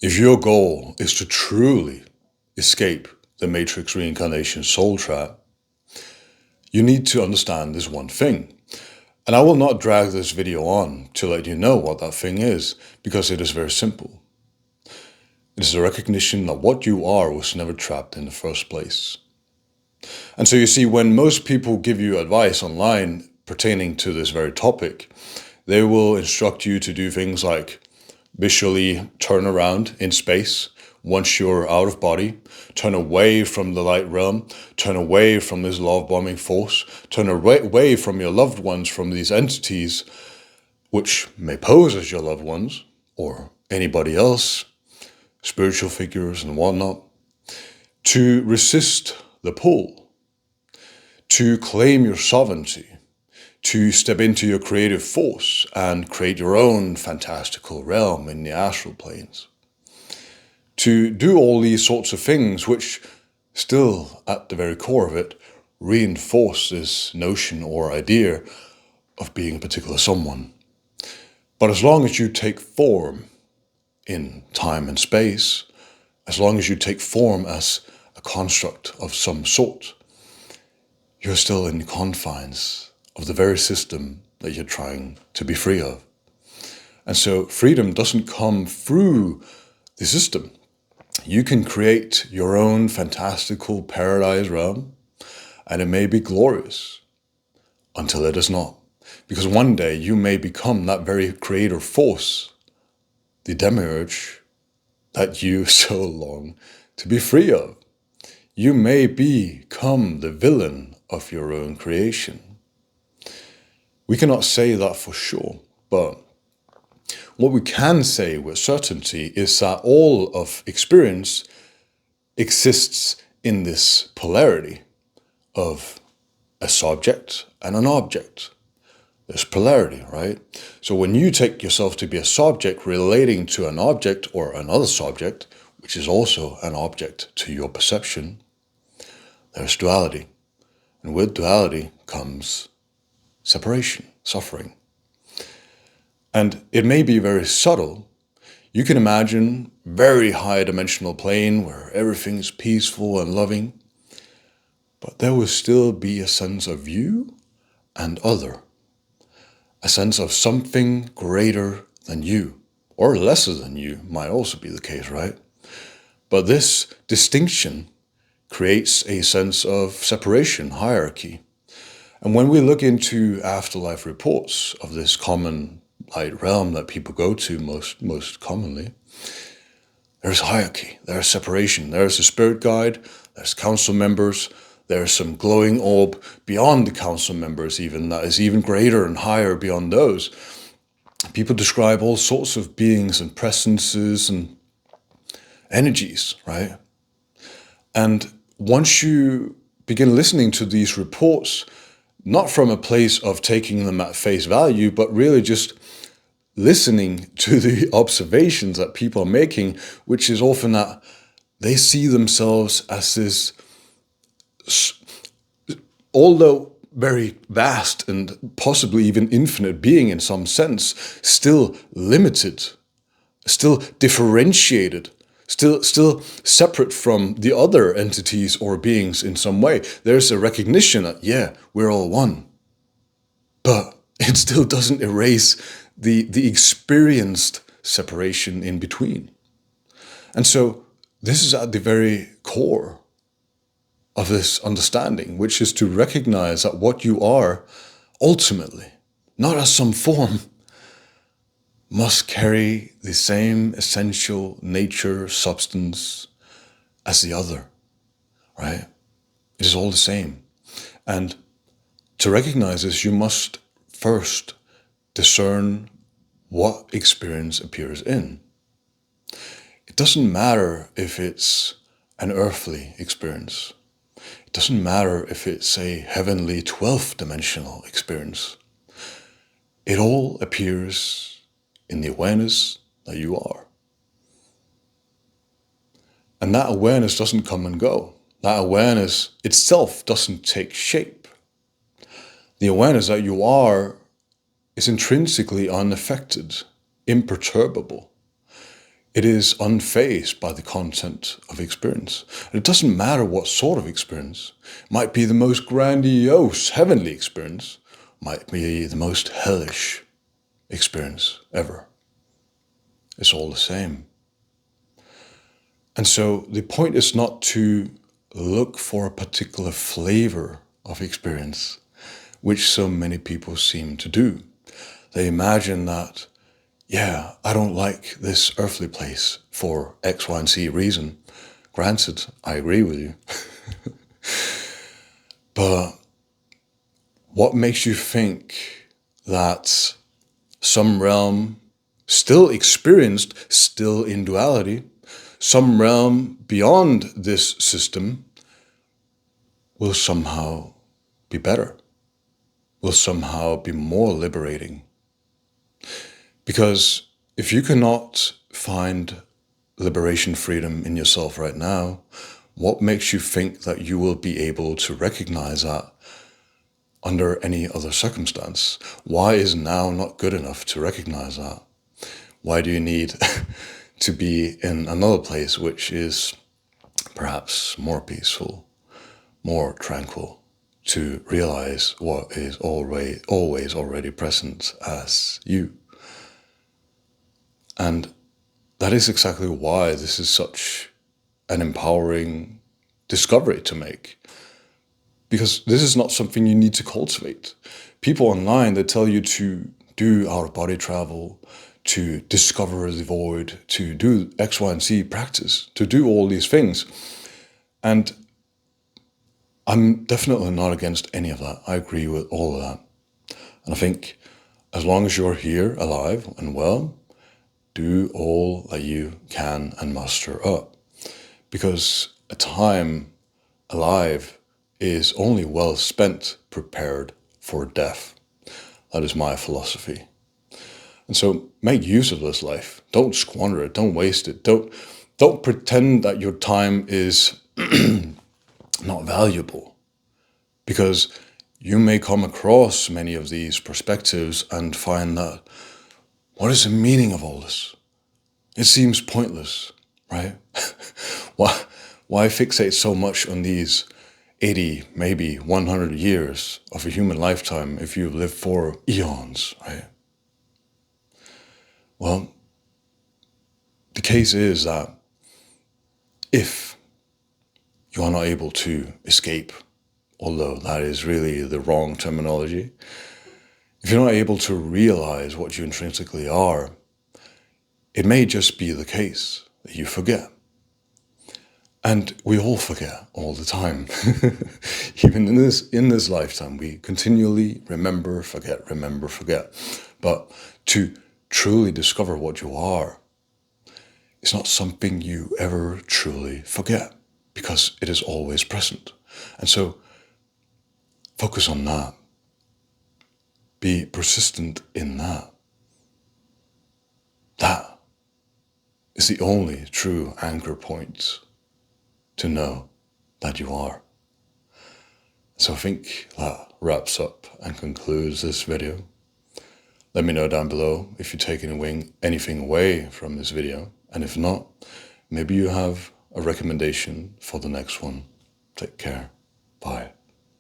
If your goal is to truly escape the Matrix reincarnation soul trap, you need to understand this one thing. And I will not drag this video on to let you know what that thing is, because it is very simple. It is a recognition that what you are was never trapped in the first place. And so you see, when most people give you advice online pertaining to this very topic, they will instruct you to do things like visually turn around in space once you're out of body, turn away from the light realm, turn away from this love-bombing force, turn away from your loved ones, from these entities which may pose as your loved ones or anybody else, spiritual figures and whatnot, to resist the pull, to claim your sovereignty, to step into your creative force and create your own fantastical realm in the astral planes. To do all these sorts of things which still, at the very core of it, reinforce this notion or idea of being a particular someone. But as long as you take form in time and space, as long as you take form as a construct of some sort, you're still in the confines of the very system that you're trying to be free of. And so freedom doesn't come through the system. You can create your own fantastical paradise realm, and it may be glorious until it is not. Because one day you may become that very creator force, the demiurge that you so long to be free of. You may become the villain of your own creation. We cannot say that for sure, but what we can say with certainty is that all of experience exists in this polarity of a subject and an object. There's polarity, right? So when you take yourself to be a subject relating to an object or another subject, which is also an object to your perception, there's duality. And with duality comes separation, suffering. And it may be very subtle. You can imagine very high dimensional plane where everything is peaceful and loving, but there will still be a sense of you and other, a sense of something greater than you, or lesser than you, might also be the case, right? But this distinction creates a sense of separation, hierarchy. And when we look into afterlife reports of this common light realm that people go to most commonly, there's hierarchy, there's separation, there's a spirit guide, there's council members, there's some glowing orb beyond the council members even, that is even greater and higher beyond those. People describe all sorts of beings and presences and energies, right? And once you begin listening to these reports, not from a place of taking them at face value, but really just listening to the observations that people are making, which is often that they see themselves as this, although very vast and possibly even infinite being in some sense, still limited, still differentiated, still separate from the other entities or beings in some way. There's a recognition that, yeah, we're all one. But it still doesn't erase the experienced separation in between. And so this is at the very core of this understanding, which is to recognize that what you are ultimately, not as some form, must carry the same essential nature, substance as the other, right? It is all the same. And to recognize this, you must first discern what experience appears in. It doesn't matter if it's an earthly experience. It doesn't matter if it's a heavenly 12th dimensional experience. It all appears in the awareness that you are. And that awareness doesn't come and go. That awareness itself doesn't take shape. The awareness that you are is intrinsically unaffected, imperturbable. It is unfazed by the content of experience. And it doesn't matter what sort of experience. It might be the most grandiose heavenly experience, might be the most hellish experience ever. It's all the same. And so the point is not to look for a particular flavor of experience, which so many people seem to do. They imagine that, yeah, I don't like this earthly place for X, Y, and Z reason. Granted, I agree with you. But what makes you think that some realm still experienced, still in duality, some realm beyond this system will somehow be better, will somehow be more liberating? Because if you cannot find liberation, freedom in yourself right now, what makes you think that you will be able to recognize that under any other circumstance? Why is now not good enough to recognize that? Why do you need to be in another place which is perhaps more peaceful, more tranquil, to realize what is always already present as you? And that is exactly why this is such an empowering discovery to make. Because this is not something you need to cultivate. People online, they tell you to do out-of-body travel, to discover the void, to do X, Y, and Z practice, to do all these things. And I'm definitely not against any of that. I agree with all of that. And I think as long as you're here, alive and well, do all that you can and muster up. Because a time alive is only well spent prepared for death. That is my philosophy. And so make use of this life. Don't squander it. Don't waste it. Don't pretend that your time is not valuable. Because you may come across many of these perspectives and find that, what is the meaning of all this? It seems pointless, right? Why fixate so much on these 80, maybe 100 years of a human lifetime if you've lived for eons, right? Well, the case is that if you are not able to escape, although that is really the wrong terminology, if you're not able to realize what you intrinsically are, it may just be the case that you forget. And we all forget all the time. Even in this lifetime, we continually remember, forget. But to truly discover what you are, it's not something you ever truly forget, because it is always present. And so focus on that. Be persistent in that. That is the only true anchor point to know that you are. So I think that wraps up and concludes this video. Let me know down below if you're taking anything away from this video. And if not, maybe you have a recommendation for the next one. Take care. Bye.